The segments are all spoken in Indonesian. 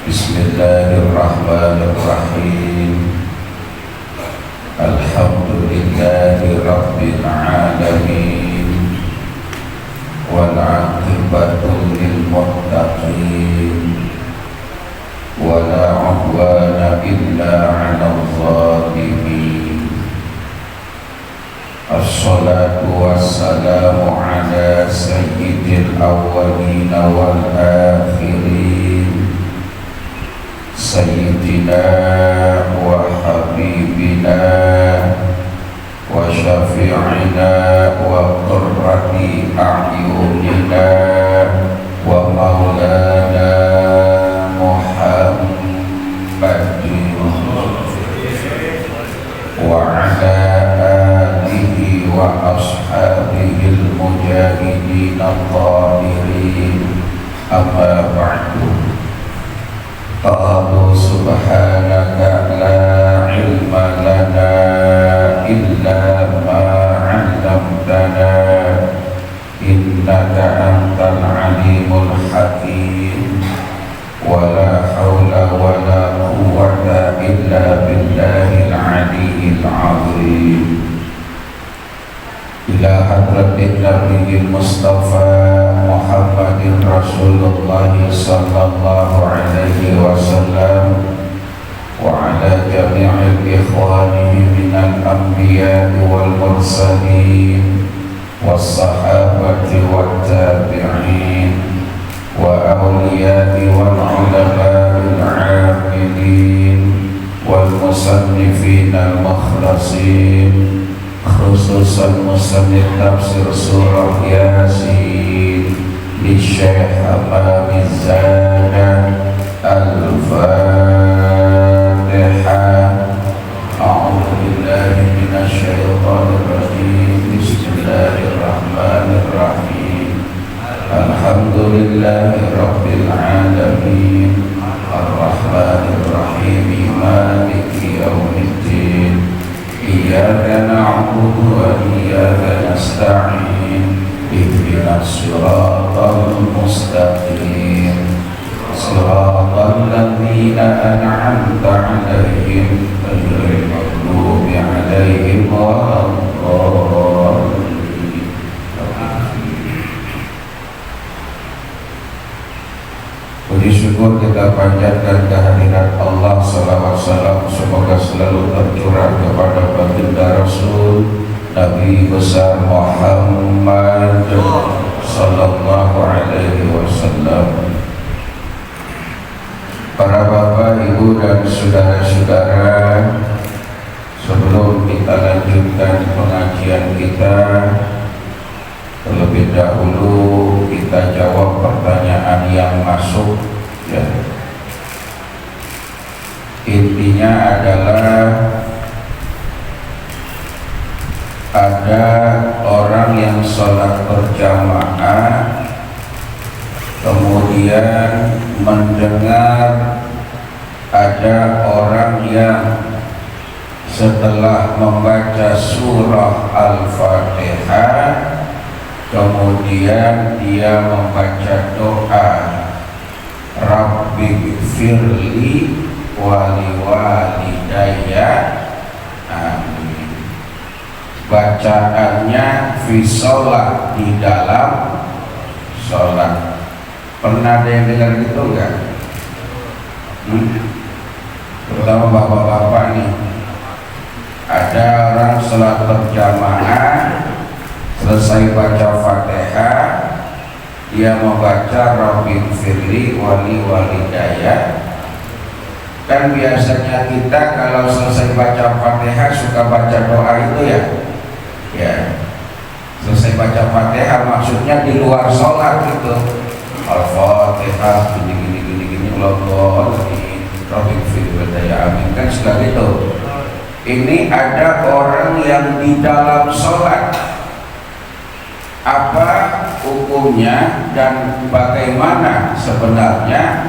Bismillahirrahmanirrahim. Alhamdulillahi rabbil alamin. Wal 'aqibatu lil muttaqin. Wa la 'udwana illa 'alal zalimin. Assalatu wassalamu ala sayyidil awwalin wal akhirin, sayyidina wa habibina wa syafi'ina wa qurrati a'yunina wa maulana Muhammadin wa ala alihi wa ashabihil mujahidin al-zahirin. Amma ba'du. Qalu subhanaka la ilma lana illa ma 'allamtana innaka antal alimul hakim. Wa la hawla wa la quwwata illa billahil aliyyil azim. Ila hadratin nabiyil mustafa Muhammadin Rasulullah sallallahu alaihi wasallam wa ala jami'il ikhwanihi minal anbiya'i wal mursalin was sahabati wat tabi'in wa awliya'i wal ulama'il 'amilin wal musannifin al mukhlasin, khususan musannif tafsir surah Yasin li Syekh Hamami Zana. Al-Fatihah. A'udzu billahi minasy syaithanir rajim. Bismillahirrahmanirrahim. Alhamdulillahi rabbil alamin. Ar-Rahmanir Rahim. Maliki yaumiddin. Iyyaka na'budu wa iyyaka nasta'in. Ihdinas siratal mustaqim. Siratal ladzina an'amta 'alaihim ghairil maghdubi 'alaihim waladdallin. Puji syukur kita panjatkan kehadirat Allah. Salawat salam semoga selalu tercurah kepada baginda Rasul Nabi besar Muhammad sallallahu alaihi wasallam. Para bapak, ibu dan saudara-saudara, sebelum kita lanjutkan pengajian kita, terlebih dahulu kita jawab pertanyaan yang masuk, ya. Intinya adalah ada orang yang sholat berjamaah kemudian mendengar ada orang yang setelah membaca surah Al-Fatihah kemudian dia membaca doa Rabbi gfirli wali walidayya, amin. Bacaannya fi sholat, di dalam sholat. Pernah ada yang dengar gitu enggak? Terutama bapak-bapak nih. Ada orang sholat berjamaah, selesai baca Fatihah, dia membaca Rabbi gfirli wali walidayya. Kan biasanya kita kalau selesai baca Fatihah suka baca doa itu, ya. Ya. Selesai baca Fatihah maksudnya di luar sholat gitu. Al-Fatihah gini Allah Rabbi gfirli walidayya, amin. Kan sudah gitu. Ini ada orang yang di dalam sholat. Apa hukumnya dan bagaimana sebenarnya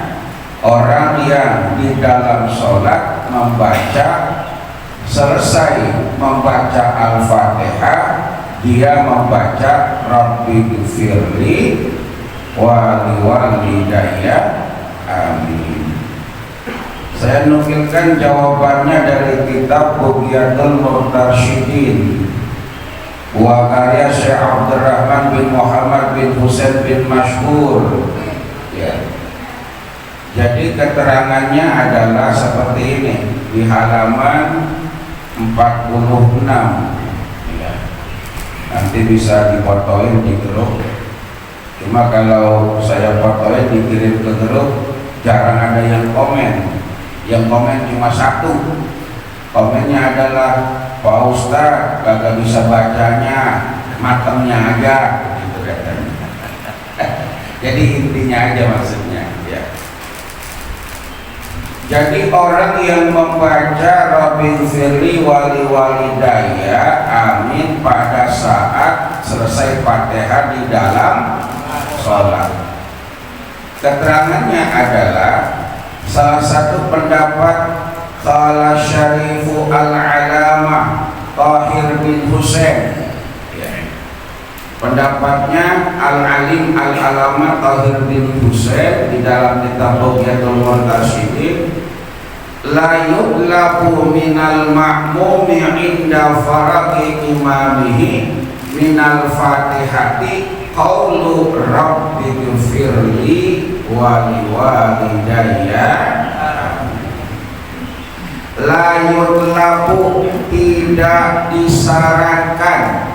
orang yang di dalam sholat membaca, selesai membaca Al-Fatihah, dia membaca Rabbi gfirli wali walidayya, amin. Saya nukilkan jawabannya dari kitab Bughyatul Murtasyidin wa karya Syekh Abdurrahman bin Muhammad bin Husain bin Mashhur. Ya. Jadi keterangannya adalah seperti ini di halaman 46. Ya. Nanti bisa difotoin di grup. Cuma kalau saya fotoin dikirim ke grup jarang ada yang komen. Yang komen cuma satu. Komennya adalah Pak Ustadz kagak bisa bacanya, matemnya aja gitu katanya. Jadi intinya aja maksudnya ya. Jadi orang yang membaca Rabbil firli wali walidayya amin pada saat selesai Fatihah di dalam sholat, keterangannya adalah salah satu pendapat Qala Syarifu Al-Alamah Tahir bin Husain ya. Pendapatnya Al-Alim Al-Alamah Tahir bin Husain di dalam kitab Bughyatul Murtasyidin, la yudlaku minal ma'mumi inda faraqi imamihi minal fatihati qawlu rabbi ghfirli wa liwalidayya. La yudlaku, tidak disarankan,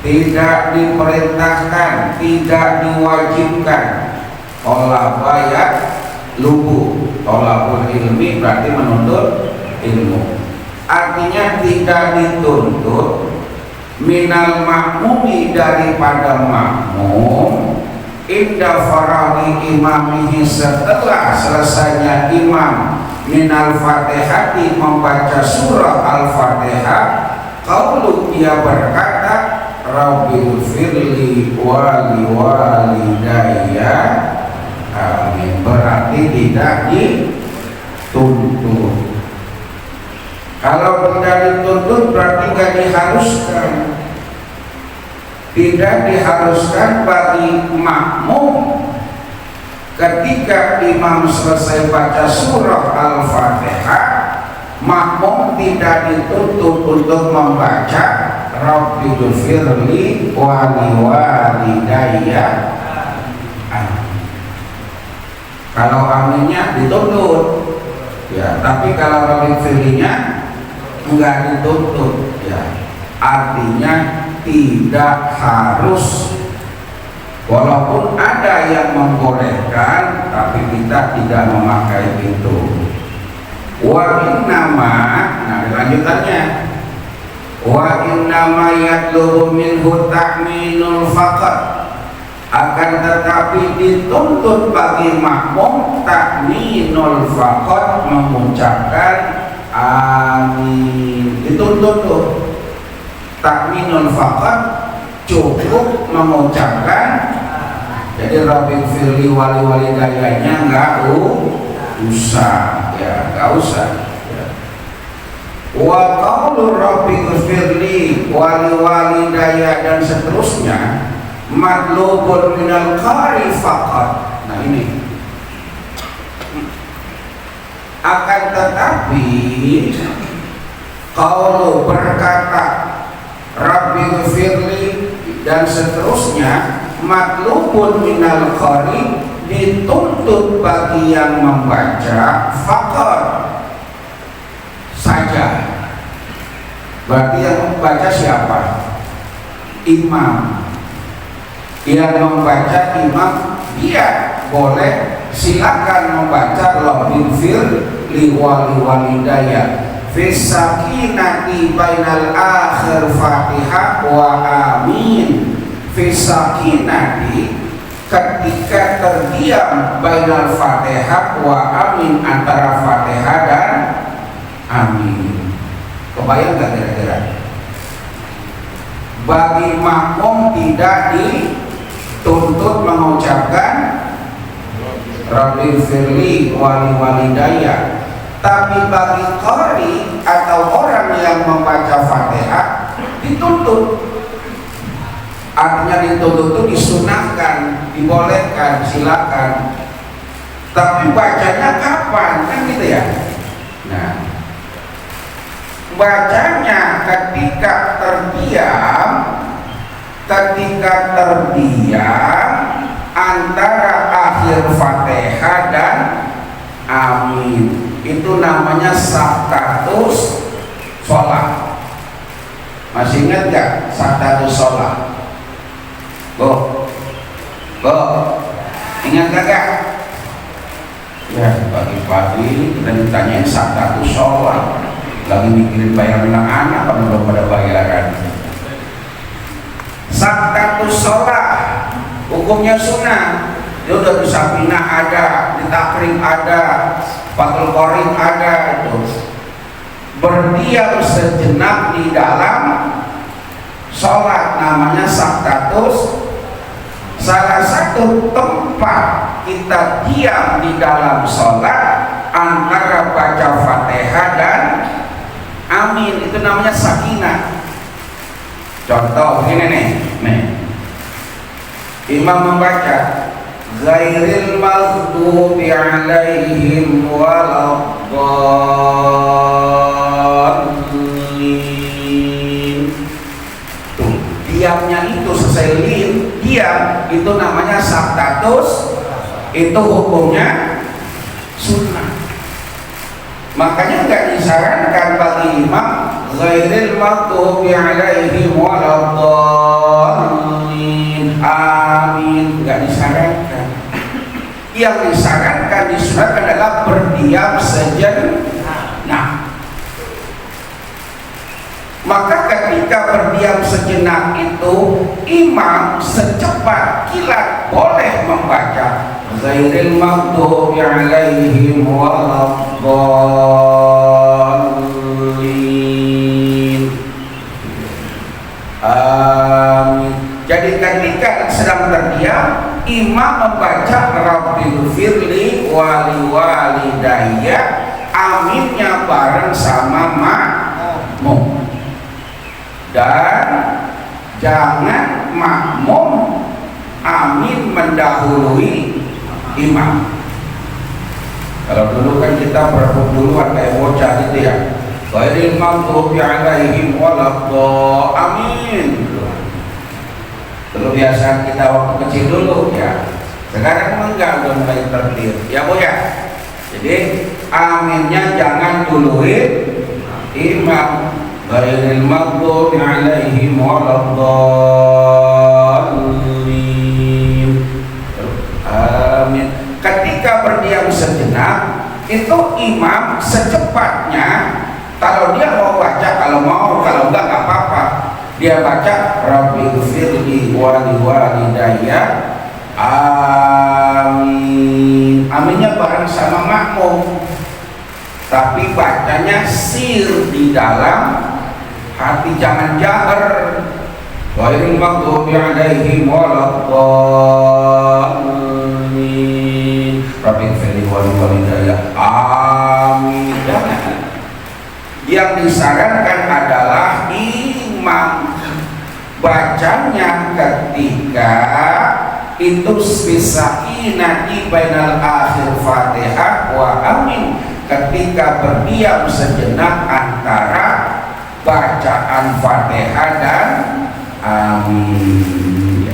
tidak diperintahkan, tidak diwajibkan. Tolaba ya lubu, tolabul ilmi berarti menuntut ilmu. Artinya tidak dituntut minal makmumi, daripada makmum, inda faraghi imamihi, setelah selesainya imam, minal fatihati, membaca surah al-fatihah, qaulu, dia berkata rabbil firli wali walidayya amin, berarti tidak dituntut. Kalau tidak dituntut berarti tidak diharuskan. Tidak diharuskan bagi makmum ketika imam selesai baca surah al-fatihah, makmum tidak dituntut untuk membaca Rabbi ghfirli wa liwalidayya amin. Kalau aminnya dituntut ya, tapi kalau Rabbi ghfirlinya enggak dituntut ya. Artinya tidak harus, walaupun ada yang membolehkan, tapi kita tidak memakai itu. Wa innama, nah lanjutannya, wa innama yatlubu minhu ta'minul faqat, akan tetapi dituntut bagi makmum ta'minul faqat, mengucapkan amin. Dituntut tuh ta'minul faqat, cukup mengucapkan. Jadi Rabbil firli wali walidayyanya enggak usah ya, enggak usah ya. Wa qaulu Rabbil firli wali walidayya dan seterusnya matlubun minal qari faqat. Nah ini akan tetapi qaulu, berkata Rabbil firli dan seterusnya matlubun minal qari, dituntut bagi yang membaca faqat saja. Berarti yang membaca siapa? Imam. Yang membaca imam, dia boleh silakan membaca Rabbil firli wali walidayya fisakinati bainal akhir fatihah wa amin. Fisakinati, ketika terdiam, bainal fatihah wa amin, antara fatihah dan amin. Kebayang gak kira-kira? Bagi makmum tidak dituntut mengucapkan Rabbil firli wali walidayya, tapi bagi qari atau orang yang membaca Fatihah dituntut. Artinya dituntut itu disunahkan, dibolehkan, silakan. Tapi bacanya kapan? Kan gitu ya. Nah, bacanya ketika terdiam antara akhir Fatihah dan amin, itu namanya saktatus sholat. Masih ingat gak saktatus sholat? Ingat gak? Ya, pagi-pagi kita ditanyain saktatus sholat, lagi mikirin bayar anak-anak apa belum pada bayaran. Saktatus sholat hukumnya sunnah. Dia udah di Safinah ada, di Takrim ada, Fathul Qorib ada. Itu berdiam sejenak di dalam sholat namanya saktatus. Salah satu tempat kita diam di dalam sholat antara baca Fatihah dan amin, itu namanya sakinah. Contoh ini nih, imam membaca ghairil maghdubi alaihim waladdallin. Tuh, diamnya itu selesai diam, itu namanya saktatus, itu hukumnya sunnah. Makanya nggak disarankan bagi imam ghairil maghdubi alaihim waladdallin amin, nggak disarankan. Yang disarankan, disunahkan adalah berdiam sejenak. Maka ketika berdiam sejenak itu, imam secepat kilat boleh membaca ghairil maghdubi alaihim waladdallin amin. Jadi ketika sedang terdiam, imam membaca rabbil firli wali walidayya, aminnya bareng sama makmum. Dan jangan makmum amin mendahului imam. Kalau dulu kan kita berebut duluan kayak bocah gitu ya, ghairil maghdubi alaihim waladdallin amin. Dulu biasa kita waktu kecil dulu ya. Sekarang enggak, udah mulai tertib ya Bu ya. Jadi aminnya jangan duluin imam. Ghairil maghdubi alaihim waladdallin amin. Ketika berdiam sejenak, itu imam secepatnya, kalau dia mau baca, kalau enggak apa-apa, dia baca rabbil firli wali walidayya amin. Aminnya bareng sama makmum, tapi bacanya sir di dalam hati, jangan jahar. Ghairil maghdubi alaihim waladdallin rabbil firli wali walidayya amin. Yang disarankan adalah imam bacanya ketika itu bisakina di bainal akhir Fatihah wa amin, ketika berdiam sejenak antara bacaan Fatihah dan amin.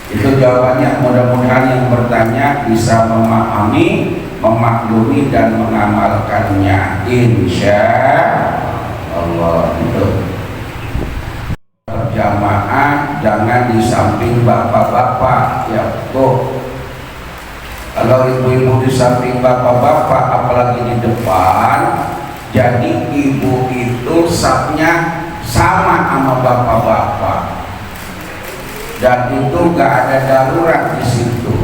Itu jawabannya. Mudah-mudahan yang bertanya bisa memahami, memaklumi dan mengamalkannya, insya Allah. Itu berjamaah jangan di samping bapak-bapak ya Bu. Kalau ibu-ibu di samping bapak-bapak, apalagi di depan, jadi ibu itu sapnya sama sama bapak-bapak, dan itu nggak ada darurat di situ.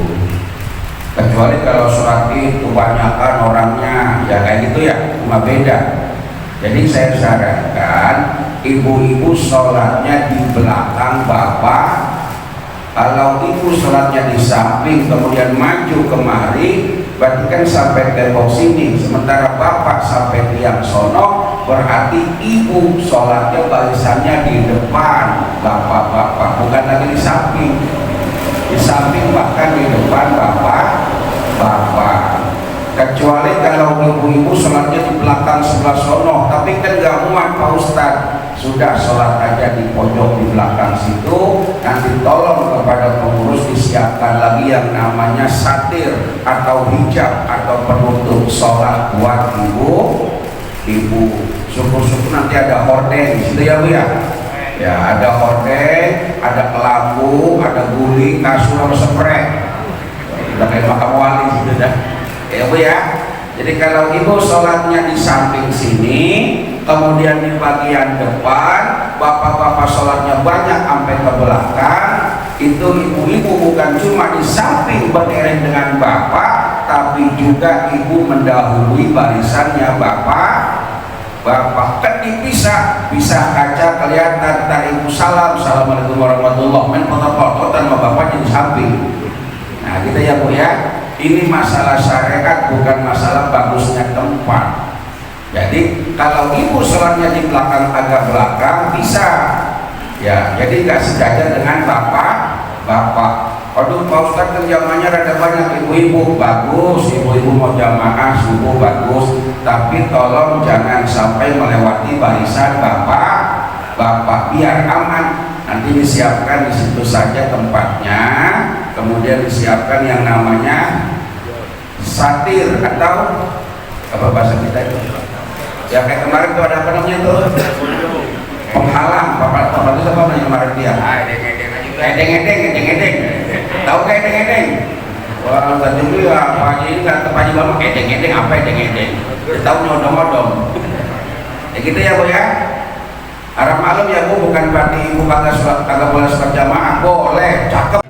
Kecuali kalau sholat itu kebanyakan orangnya, ya kayak gitu ya, cuma beda. Jadi saya sarankan ibu-ibu sholatnya di belakang bapak. Kalau ibu sholatnya di samping kemudian maju kemari, berarti kan sampai tembok sini, sementara bapak sampai tiang sono, berarti ibu sholatnya barisannya di depan bapak-bapak, bukan lagi di samping. Di samping bahkan di depan bapak-bapak. Kecuali kalau ibu-ibu sholatnya di belakang belakang sebelah sono, tapi kan gak muat Pak Ustadz. Sudah, sholat aja di pojok di belakang situ. Nanti tolong kepada pengurus disiapkan lagi yang namanya satir atau hijab atau penutup sholat buat ibu. Syukur-syukur nanti ada horden di situ ya Bu ya. Ya, ada horden, ada kelambu, ada guling, kasur sama spray. Udah kayak makam wali gitu dah. Ya Bu ya. Jadi kalau ibu sholatnya di samping sini, kemudian di bagian depan, bapak-bapak sholatnya banyak sampai ke belakang, itu ibu-ibu bukan cuma di samping berderet dengan bapak, tapi juga ibu mendahului barisannya bapak. Kan dipisah, bisa kaca kelihatan, ntar ibu salam, assalamualaikum warahmatullahi wabarakatuh, main foto-fototan sama bapaknya di samping. Nah gitu ya Bu ya. Ini masalah syariat, bukan masalah bagusnya tempat. Jadi kalau ibu sholatnya di belakang agak belakang bisa, ya. Jadi nggak sejajar dengan bapak. Aduh Pak Ustadz kan jamaahnya rada banyak, ibu-ibu bagus, ibu-ibu mau jamaah subuh bagus, tapi tolong jangan sampai melewati barisan bapak biar aman. Nanti disiapkan di situ saja tempatnya, kemudian disiapkan yang namanya satir atau apa bahasa kita itu? Ya kayak kemarin tuh ada apa namanya tuh? Penghalang. Bapak itu apa namanya kemarin dia? Edeng-edeng. Tahu kayak edeng-edeng? Wah, tadi itu ya Pak Haji kata Pak Haji Bapak edeng-edeng apa edeng-edeng? Tahu nyodong-nyodong. Ya gitu ya Bu ya. Harap maklum ya Bu, bukan berarti ibu kagak boleh sholat jamaah, boleh, cakep